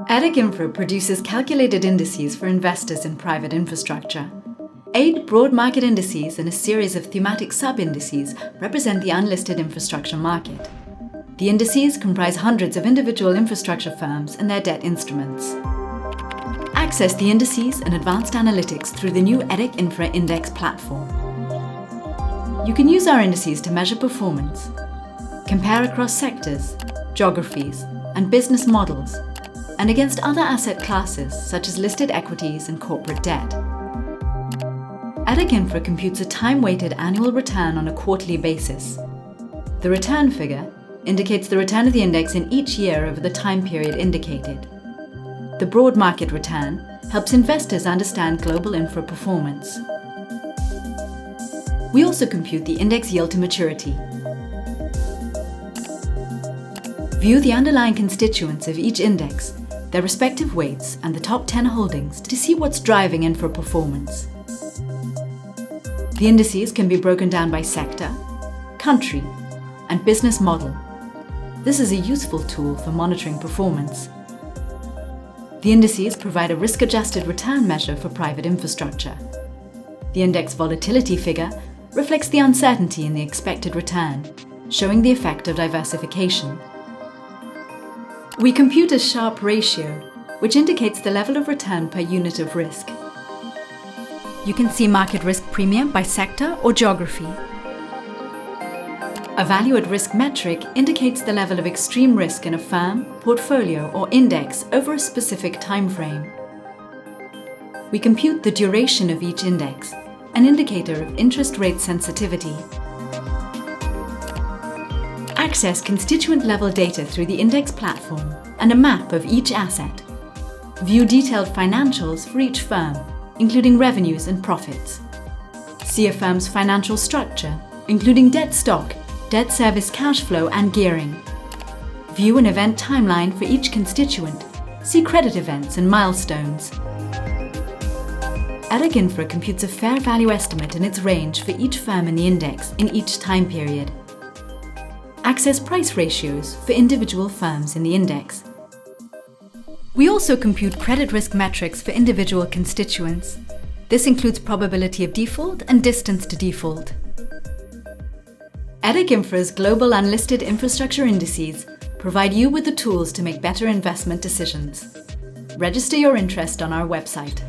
EDHECinfra produces calculated indices for investors in private infrastructure. 8 broad market indices and a series of thematic sub-indices represent the unlisted infrastructure market. The indices comprise hundreds of individual infrastructure firms and their debt instruments. Access the indices and advanced analytics through the new EDHECinfra Index platform. You can use our indices to measure performance, compare across sectors, geographies, and business models, and against other asset classes such as listed equities and corporate debt. EDHECinfra computes a time-weighted annual return on a quarterly basis. The return figure indicates the return of the index in each year over the time period indicated. The broad market return helps investors understand global infra performance. We also compute the index yield to maturity. View the underlying constituents of each index, their respective weights, and the top 10 holdings to see what's driving infra performance. The indices can be broken down by sector, country, and business model. This is a useful tool for monitoring performance. The indices provide a risk-adjusted return measure for private infrastructure. The index volatility figure reflects the uncertainty in the expected return, showing the effect of diversification. We compute a Sharpe ratio, which indicates the level of return per unit of risk. You can see market risk premium by sector or geography. A value at risk metric indicates the level of extreme risk in a firm, portfolio, or index over a specific time frame. We compute the duration of each index, an indicator of interest rate sensitivity. Access constituent-level data through the index platform and a map of each asset. View detailed financials for each firm, including revenues and profits. See a firm's financial structure, including debt stock, debt service cash flow, and gearing. View an event timeline for each constituent. See credit events and milestones. EDHECinfra computes a fair value estimate and its range for each firm in the index in each time period. Access price ratios for individual firms in the index. We also compute credit risk metrics for individual constituents. This includes probability of default and distance to default. EDHECinfra's global unlisted infrastructure indices provide you with the tools to make better investment decisions. Register your interest on our website.